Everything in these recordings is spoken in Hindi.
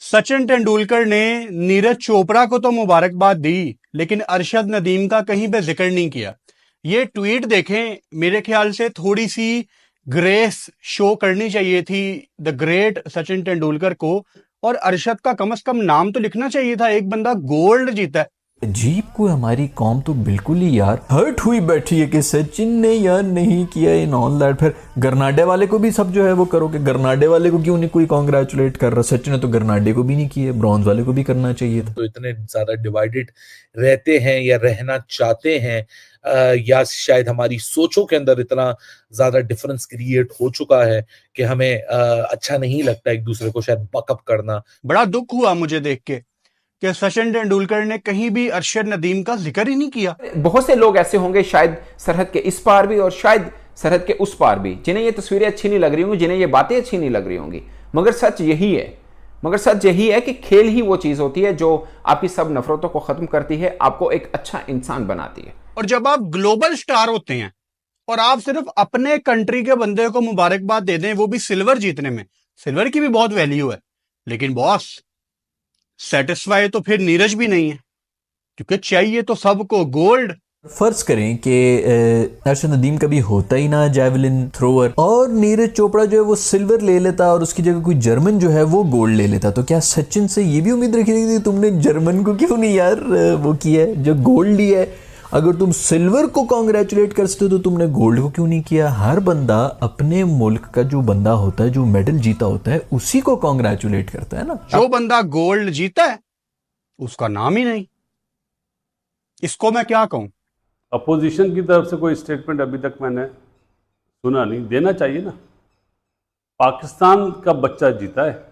सचिन तेंदुलकर ने नीरज चोपड़ा को तो मुबारकबाद दी, लेकिन अरशद नदीम का कहीं पे जिक्र नहीं किया। ये ट्वीट देखें, मेरे ख्याल से थोड़ी सी ग्रेस शो करनी चाहिए थी द ग्रेट सचिन तेंदुलकर को, और अरशद का कम से कम नाम तो लिखना चाहिए था। एक बंदा गोल्ड जीता है। अजीब को हमारी कौम तो बिल्कुल ही यार हर्ट हुई बैठी है कि सचिन ने यार नहीं किया इन ऑल दैट। फिर गरनाडे वाले को भी सब जो है वो करो कि गरनाडे वाले को क्यों नहीं कोई कॉन्ग्रेचुलेट कर रहा। सचिन ने तो गरनाडे को भी नहीं किया, ब्रॉन्ज वाले को भी करना चाहिए था। तो इतने ज्यादा डिवाइडेड रहते हैं या रहना चाहते हैं, या शायद हमारी सोचों के अंदर इतना ज्यादा डिफरेंस क्रिएट हो चुका है कि हमें अच्छा नहीं लगता एक दूसरे को शायद बकअप करना। बड़ा दुख हुआ मुझे देख के कि सचिन तेंदुलकर ने कहीं भी अरशद नदीम का जिक्र ही नहीं किया। बहुत से लोग ऐसे होंगे शायद सरहद के इस पार भी और शायद सरहद के उस पार भी, जिन्हें ये तस्वीरें अच्छी नहीं लग रही होंगी, जिन्हें ये बातें अच्छी नहीं लग रही होंगी, मगर सच यही है कि खेल ही वो चीज होती है जो आपकी सब नफरतों को खत्म करती है, आपको एक अच्छा इंसान बनाती है। और जब आप ग्लोबल स्टार होते हैं और आप सिर्फ अपने कंट्री के बंदे को मुबारकबाद दे दें, वो भी सिल्वर जीतने में, सिल्वर की भी बहुत वैल्यू है, लेकिन बॉस सेटिस्फाई तो फिर नीरज भी नहीं है, क्योंकि चाहिए तो सबको गोल्ड। फर्ज करें कि अरशद नदीम कभी होता ही ना जैवलिन थ्रोअर और नीरज चोपड़ा जो है वो सिल्वर ले लेता और उसकी जगह कोई जर्मन जो है वो गोल्ड ले लेता, तो क्या सचिन से ये भी उम्मीद रखी थी तुमने जर्मन को क्यों नहीं यार वो किया है जो गोल्ड लिया है? अगर तुम सिल्वर को कॉन्ग्रेचुलेट कर सकते हो तो तुमने गोल्ड को क्यों नहीं किया? हर बंदा अपने मुल्क का जो बंदा होता है, जो मेडल जीता होता है, उसी को कॉन्ग्रेचुलेट करता है ना। जो बंदा गोल्ड जीता है उसका नाम ही नहीं। इसको मैं क्या कहूं? अपोजिशन की तरफ से कोई स्टेटमेंट अभी तक मैंने सुना नहीं। देना चाहिए ना। पाकिस्तान का बच्चा जीता है।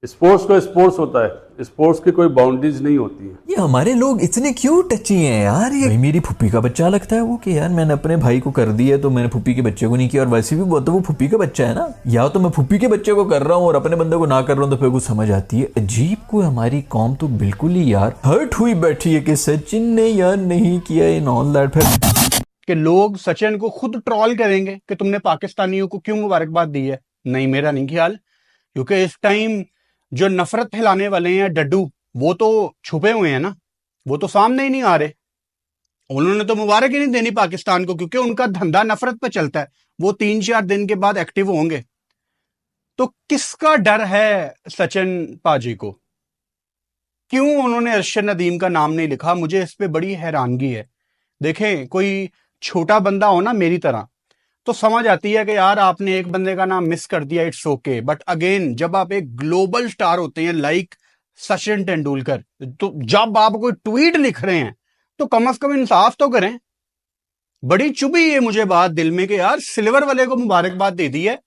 स्पोर्ट्स को स्पोर्ट्स होता है, स्पोर्ट्स की कोई बाउंड्रीज नहीं होती है। ये हमारे लोग इतने क्यों टची हैं यार? ये मेरी फुप्पी का बच्चा लगता है वो कि यार मैंने अपने भाई को कर दिया तो मैंने फुप्पी के बच्चे को नहीं किया, और वैसे भी वो फुप्पी का बच्चा है ना। या तो मैं फुप्पी के बच्चे को कर रहा हूँ और अपने बंदे को ना कर रहा हूँ, तो फिर कुछ समझ आती है। अजीब को हमारी कौम तो बिल्कुल ही यार हर्ट हुई बैठी है कि सचिन ने यार नहीं किया इन ऑल दैट। फिर कि लोग सचिन को खुद ट्रोल करेंगे कि तुमने पाकिस्तानियों को क्यों मुबारकबाद दी है। नहीं, मेरा नहीं ख्याल, क्योंकि इस टाइम जो नफरत फैलाने वाले हैं डड्डू, वो तो छुपे हुए हैं ना, वो तो सामने ही नहीं आ रहे। उन्होंने तो मुबारक ही नहीं देनी पाकिस्तान को, क्योंकि उनका धंधा नफरत पे चलता है। वो 3-4 दिन के बाद एक्टिव होंगे। तो किसका डर है सचिन पाजी को? क्यों उन्होंने अरशद नदीम का नाम नहीं लिखा? मुझे इस पे बड़ी हैरानगी है। देखें, कोई छोटा बंदा हो ना मेरी तरह, तो समझ आती है कि यार आपने एक बंदे का नाम मिस कर दिया, इट्स ओके। बट अगेन, जब आप एक ग्लोबल स्टार होते हैं लाइक सचिन तेंदुलकर, तो जब आप कोई ट्वीट लिख रहे हैं तो कम से कम इंसाफ तो करें। बड़ी चुभी है मुझे बात दिल में कि यार सिल्वर वाले को मुबारकबाद दे दी है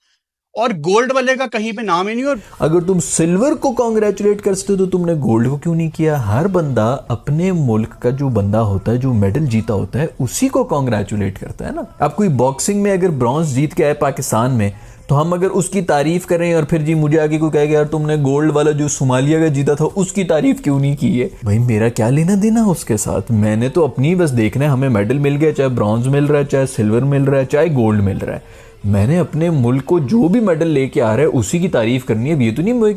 और गोल्ड वाले का कहीं पे नाम ही नहीं। और अगर तुम सिल्वर को कॉन्ग्रेचुलेट कर सकते हो तो तुमने गोल्ड को क्यों नहीं किया? हर बंदा अपने मुल्क का जो बंदा होता है, जो मेडल जीता होता है, उसी को कॉन्ग्रेचुलेट करता है ना। अब कोई बॉक्सिंग में अगर ब्रॉन्ज जीत के आए पाकिस्तान में, तो हम अगर उसकी तारीफ करें और फिर जी मुझे आगे कोई कहेगा यार तुमने गोल्ड वाला जो सोमालिया का जीता था उसकी तारीफ क्यों नहीं की है? भाई मेरा क्या लेना देना उसके साथ? मैंने तो अपनी बस देखना है, हमें मेडल मिल गया, चाहे ब्रॉन्ज मिल रहा है, चाहे सिल्वर मिल रहा है, चाहे गोल्ड मिल रहा है। मैंने अपने मुल्क को जो भी मेडल लेके आ रहा है उसी की तारीफ करनी है। ये तो नहीं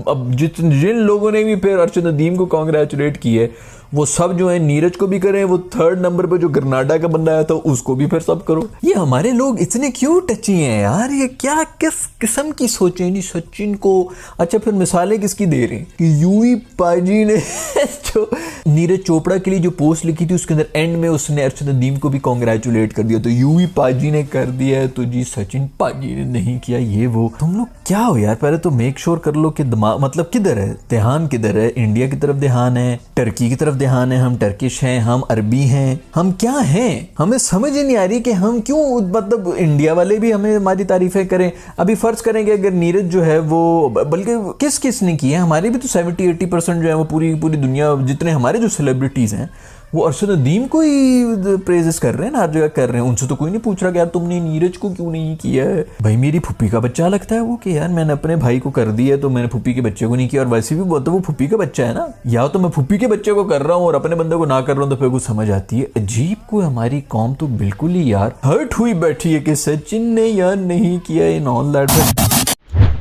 अब जिन लोगों ने भी फिर अरशद नदीम को कॉन्ग्रेचुलेट किया है वो सब जो है नीरज को भी करें, वो 3rd नंबर पे जो गरनाडा का बंदा आया था उसको भी फिर सब करो। ये हमारे लोग इतने क्यों टची हैं यार? ये क्या किस किस्म की सोचें जी सचिन को? अच्छा, फिर मिसालें किसकी दे रहे हैं कि यूई पाजी ने जो नीरज चोपड़ा के लिए जो पोस्ट लिखी थी उसके अंदर एंड में उसने अरशद नदीम को भी कॉन्ग्रेचुलेट कर दिया, तो यूई पाजी ने कर दिया है तो जी सचिन पाजी ने नहीं किया। ये वो तुम लोग क्या हो यार? पहले तो मेक श्योर कर लो कि दिमाग मतलब किधर है, ध्यान किधर है? इंडिया की तरफ ध्यान है, टर्की की तरफ ध्यान है, हम टर्किश हैं, हम अरबी हैं, हम क्या हैं? हमें समझ ही नहीं आ रही कि हम क्यों, मतलब इंडिया वाले भी हमें हमारी तारीफें करें। अभी फर्ज करेंगे अगर नीरज जो है वो, बल्कि किस किस ने की है, हमारे भी तो 70-80% जो है वो पूरी दुनिया, जितने हमारे जो सेलिब्रिटीज हैं वो अरशद नदीम को ही प्रेजेस कर रहे हैं ना, हर जगह कर रहे हैं। उनसे तो कोई नहीं पूछ रहा कि यार तुमने नीरज को क्यों नहीं किया है। भाई मेरी फुप्पी का बच्चा लगता है वो कि यार मैंने अपने भाई को कर दिया तो मैंने फुप्पी के बच्चे को नहीं किया, और वैसे भी वो फुप्पी का बच्चा है ना। या तो मैं फुप्पी के बच्चे को कर रहा हूँ और अपने बंदे को ना कर रहा हूँ, तो फिर कुछ समझ आती है। अजीब को हमारी कौम तो बिल्कुल ही यार हर्ट हुई बैठी है कि सचिन ने यार नहीं किया इन ऑल दैट।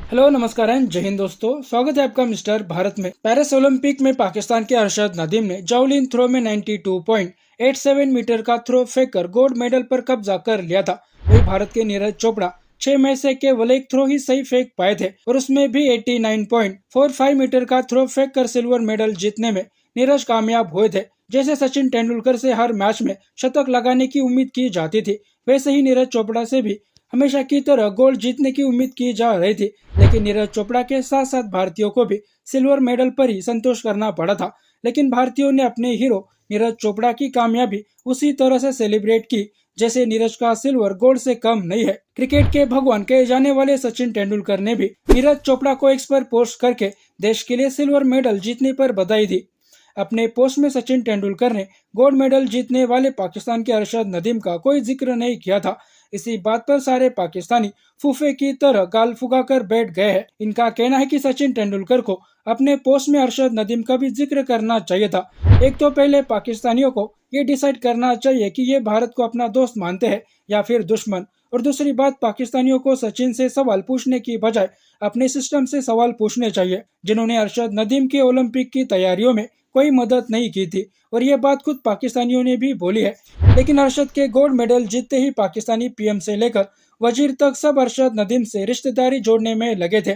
हेलो नमस्कार एंड जय हिंद दोस्तों, स्वागत है आपका मिस्टर भारत में। पेरिस ओलंपिक में पाकिस्तान के अरशद नदीम ने जावलिन थ्रो में 92.87 मीटर का थ्रो फेंककर गोल्ड मेडल पर कब्जा कर लिया था। वही भारत के नीरज चोपड़ा 6 में से केवल एक थ्रो ही सही फेंक पाए थे और उसमें भी 89.45 मीटर का थ्रो फेंक कर सिल्वर मेडल जीतने में नीरज कामयाब हुए थे। जैसे सचिन तेंदुलकर से हर मैच में शतक लगाने की उम्मीद की जाती थी, वैसे ही नीरज चोपड़ा से भी हमेशा की तरह गोल्ड जीतने की उम्मीद की जा रही थी। लेकिन नीरज चोपड़ा के साथ साथ भारतीयों को भी सिल्वर मेडल पर ही संतोष करना पड़ा था। लेकिन भारतीयों ने अपने हीरो नीरज चोपड़ा की कामयाबी उसी तरह से सेलिब्रेट की जैसे नीरज का सिल्वर गोल्ड से कम नहीं है। क्रिकेट के भगवान कहे जाने वाले सचिन तेंदुलकर ने भी नीरज चोपड़ा को एक्स पर पोस्ट करके देश के लिए सिल्वर मेडल जीतने पर बधाई दी। अपने पोस्ट में सचिन तेंदुलकर ने गोल्ड मेडल जीतने वाले पाकिस्तान के अरशद नदीम का कोई जिक्र नहीं किया था। इसी बात पर सारे पाकिस्तानी फूफे की तरह गाल फुगाकर बैठ गए हैं। इनका कहना है कि सचिन तेंदुलकर को अपने पोस्ट में अरशद नदीम का भी जिक्र करना चाहिए था। एक तो पहले पाकिस्तानियों को ये डिसाइड करना चाहिए कि ये भारत को अपना दोस्त मानते हैं या फिर दुश्मन, और दूसरी बात पाकिस्तानियों को सचिन से सवाल पूछने की बजाय अपने सिस्टम से सवाल पूछने चाहिए, जिन्होंने अरशद नदीम के ओलंपिक की तैयारियों में कोई मदद नहीं की थी। और ये बात खुद पाकिस्तानियों ने भी बोली है। लेकिन अरशद के गोल्ड मेडल जीतते ही पाकिस्तानी पीएम से लेकर वजीर तक सब अरशद नदीम से रिश्तेदारी जोड़ने में लगे थे।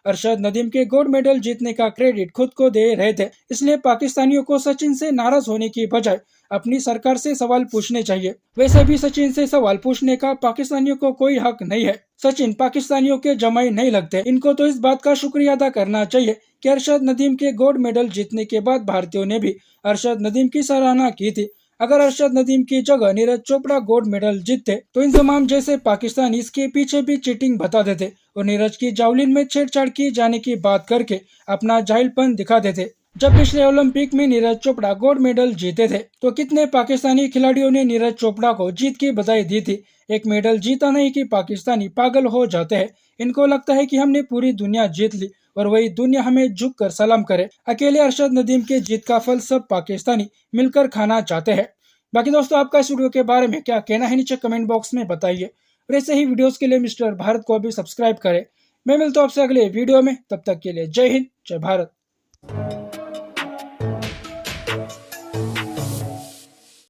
अरशद नदीम के गोल्ड मेडल जीतने का क्रेडिट खुद को दे रहे थे। इसलिए पाकिस्तानियों को सचिन से नाराज होने की बजाय अपनी सरकार से सवाल पूछने चाहिए। वैसे भी सचिन से सवाल पूछने का पाकिस्तानियों को कोई हक नहीं है। सचिन पाकिस्तानियों के जमाई नहीं लगते। इनको तो इस बात का शुक्रिया अदा करना चाहिए कि अरशद नदीम के गोल्ड मेडल जीतने के बाद भारतीयों ने भी अरशद नदीम की सराहना की थी। अगर अरशद नदीम की जगह नीरज चोपड़ा गोल्ड मेडल जीतते तो इंजमाम जैसे पाकिस्तानी इसके पीछे भी चीटिंग बता देते और नीरज की जावलिन में छेड़छाड़ की जाने की बात करके अपना जाहिलपन दिखा देते। जब पिछले ओलंपिक में नीरज चोपड़ा गोल्ड मेडल जीते थे तो कितने पाकिस्तानी खिलाड़ियों ने नीरज चोपड़ा को जीत की बधाई दी थी। एक मेडल जीता नहीं कि पाकिस्तानी पागल हो जाते हैं। इनको लगता है कि हमने पूरी दुनिया जीत ली और वही दुनिया हमें झुक कर सलाम करे। अकेले अरशद नदीम के जीत का फल सब पाकिस्तानी मिलकर खाना चाहते हैं। बाकी दोस्तों, आपका इस वीडियो के बारे में क्या कहना है नीचे कमेंट बॉक्स में बताइए। और ऐसे ही वीडियोस के लिए मिस्टर भारत को अभी सब्सक्राइब करें। मैं मिलता हूं आपसे अगले वीडियो में, तब तक के लिए जय हिंद जय भारत।